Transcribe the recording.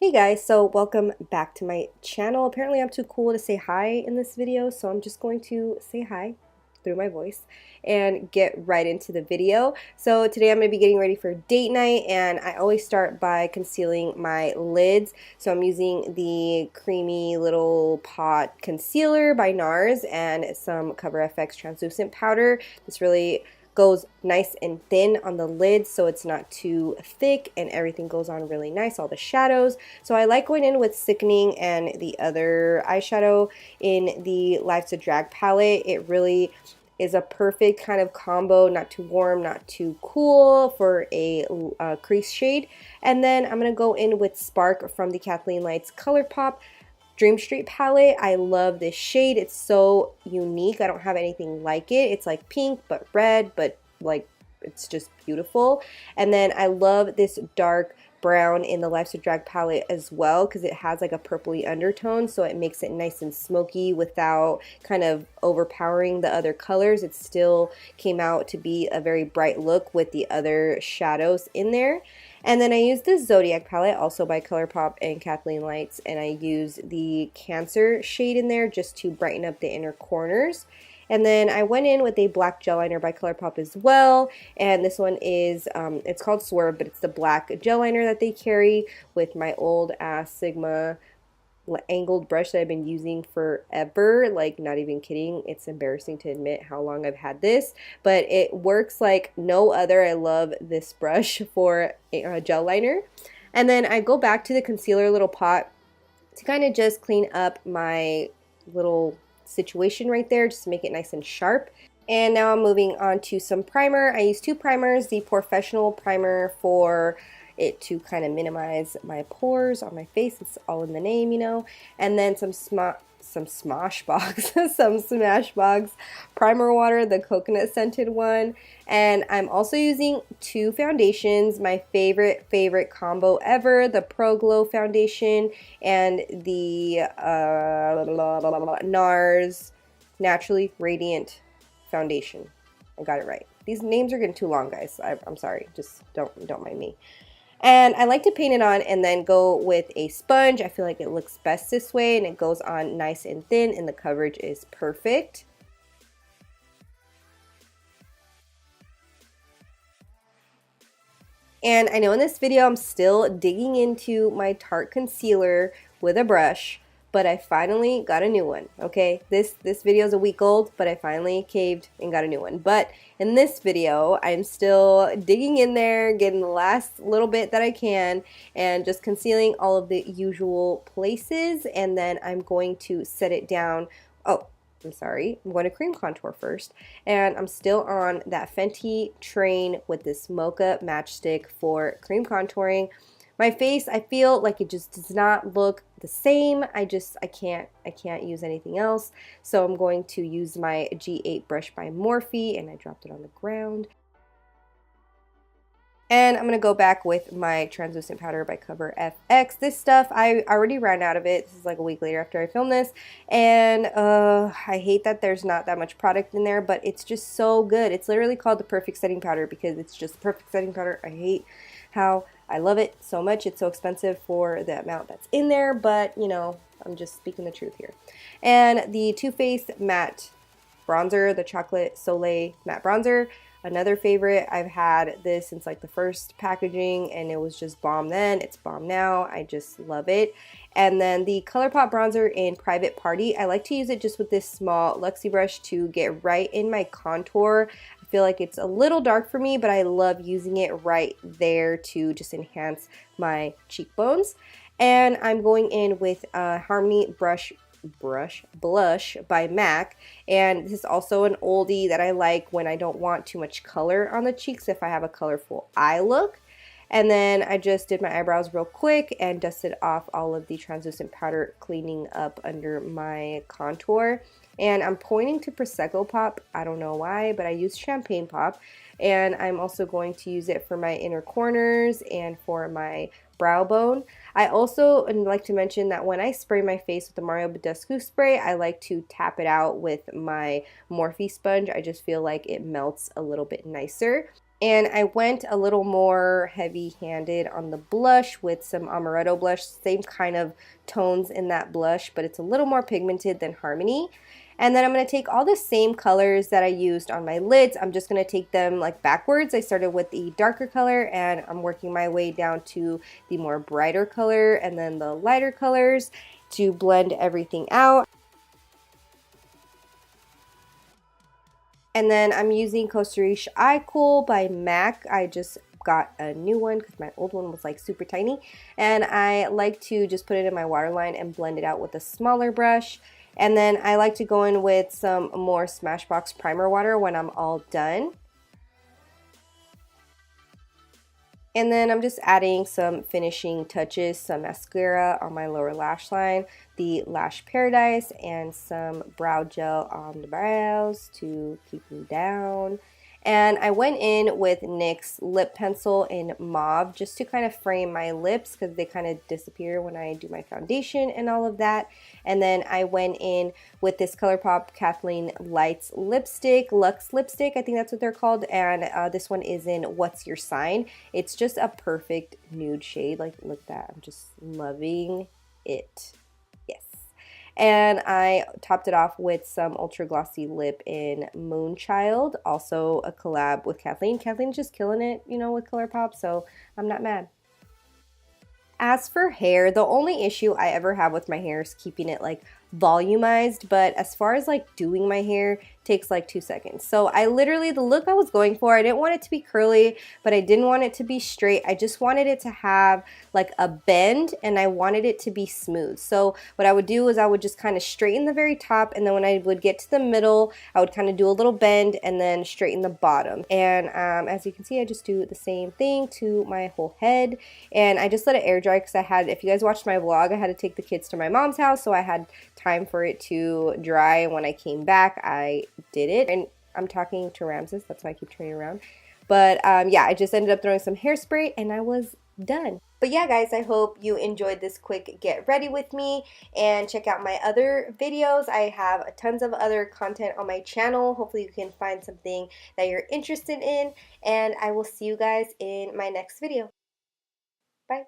Hey guys, so welcome back to my channel. Apparently I'm too cool to say hi in this video, so I'm just going to say hi through my voice and get right into the video. So today I'm going to be getting ready for date night, and I always start by concealing my lids. So I'm using the creamy little pot concealer by NARS and some Cover FX translucent powder. This really goes nice and thin on the lid so it's not too thick and everything goes on really nice, all the shadows. So I like going in with Sickening and the other eyeshadow in the Life's a Drag palette. It really is a perfect kind of combo, not too warm, not too cool, for a crease shade. And then I'm going to go in with Spark from the Kathleen Lights ColourPop Dream Street palette. I love this shade. It's so unique. I don't have anything like it. It's like pink but red, but like it's just beautiful. And then I love this dark brown in the Life's a Drag palette as well, because it has like a purpley undertone, so it makes it nice and smoky without kind of overpowering the other colors. It still came out to be a very bright look with the other shadows in there. And then I use this Zodiac palette, also by ColourPop and Kathleen Lights, and I use the Cancer shade in there just to brighten up the inner corners. And then I went in with a black gel liner by ColourPop as well, and this one is, it's called Swerve, but it's the black gel liner that they carry, with my old ass Sigma angled brush that I've been using forever. Like, not even kidding, it's embarrassing to admit how long I've had this, but it works like no other. I love this brush for a gel liner. And then I go back to the concealer little pot to kind of just clean up my little situation right there, just to make it nice and sharp. And now I'm moving on to some primer. I use two primers, the Professional primer for it to kind of minimize my pores on my face. It's all in the name, you know. And then some Smashbox, some Smashbox primer water, the coconut scented one. And I'm also using two foundations, my favorite combo ever, the Pro Glow foundation and the NARS Naturally Radiant foundation. I got it right. These names are getting too long, guys. I'm sorry. Just don't mind me. And I like to paint it on and then go with a sponge. I feel like it looks best this way, and it goes on nice and thin, and the coverage is perfect. And I know in this video I'm still digging into my Tarte concealer with a brush, but I finally got a new one, okay? This video is a week old, but I finally caved and got a new one. But in this video, I'm still digging in there, getting the last little bit that I can, and just concealing all of the usual places, and then I'm going to set it down. Oh, I'm sorry, I'm going to cream contour first, and I'm still on that Fenty train with this Mocha matchstick for cream contouring. My face, I feel like it just does not look the same. I can't use anything else. So I'm going to use my G8 brush by Morphe, and I dropped it on the ground. And I'm going to go back with my translucent powder by Cover FX. This stuff, I already ran out of it. This is like a week later after I filmed this. And I hate that there's not that much product in there, but it's just so good. It's literally called the Perfect Setting Powder because it's just perfect setting powder. I hate how I love it so much. It's so expensive for the amount that's in there, but you know, I'm just speaking the truth here. And the Too Faced matte bronzer, the Chocolate Soleil matte bronzer, another favorite. I've had this since like the first packaging, and it was just bomb then. It's bomb now. I just love it. And then the ColourPop bronzer in Private Party. I like to use it just with this small Luxie brush to get right in my contour. I feel like it's a little dark for me, but I love using it right there to just enhance my cheekbones. And I'm going in with Harmony Blush by MAC, and this is also an oldie that I like when I don't want too much color on the cheeks, if I have a colorful eye look. And then I just did my eyebrows real quick and dusted off all of the translucent powder, cleaning up under my contour. And I'm pointing to Prosecco Pop. I don't know why, but I use Champagne Pop. And I'm also going to use it for my inner corners and for my brow bone. I also like to mention that when I spray my face with the Mario Badescu spray, I like to tap it out with my Morphe sponge. I just feel like it melts a little bit nicer. And I went a little more heavy-handed on the blush with some amaretto blush, same kind of tones in that blush, but it's a little more pigmented than Harmony. And then I'm going to take all the same colors that I used on my lids. I'm just going to take them like backwards. I started with the darker color and I'm working my way down to the more brighter color and then the lighter colors to blend everything out. And then I'm using Costa Rica Eye Cool by MAC. I just got a new one because my old one was like super tiny. And I like to just put it in my waterline and blend it out with a smaller brush. And then I like to go in with some more Smashbox primer water when I'm all done. And then I'm just adding some finishing touches, some mascara on my lower lash line, the Lash Paradise, and some brow gel on the brows to keep them down. And I went in with NYX lip pencil in mauve just to kind of frame my lips because they kind of disappear when I do my foundation and all of that. And then I went in with this ColourPop Kathleen Lights lipstick, Luxe lipstick, I think that's what they're called. And this one is in What's Your Sign. It's just a perfect nude shade. Like, look at that. I'm just loving it. Yes. And I topped it off with some Ultra Glossy Lip in Moonchild, also a collab with Kathleen. Kathleen's just killing it, you know, with ColourPop, so I'm not mad. As for hair, the only issue I ever have with my hair is keeping it like volumized, but as far as like doing my hair, takes like 2 seconds. So I literally, the look I was going for, I didn't want it to be curly, but I didn't want it to be straight. I just wanted it to have like a bend and I wanted it to be smooth. So what I would do is I would just kind of straighten the very top, and then when I would get to the middle, I would kind of do a little bend and then straighten the bottom. And as you can see, I just do the same thing to my whole head, and I just let it air dry because I had, if you guys watched my vlog, I had to take the kids to my mom's house, so I had time for it to dry, and when I came back, I did it. And I'm talking to Ramses, that's why I keep turning around. But yeah, I just ended up throwing some hairspray and I was done. But yeah, guys, I hope you enjoyed this quick get ready with me, and check out my other videos. I have tons of other content on my channel. Hopefully you can find something that you're interested in, and I will see you guys in my next video. Bye.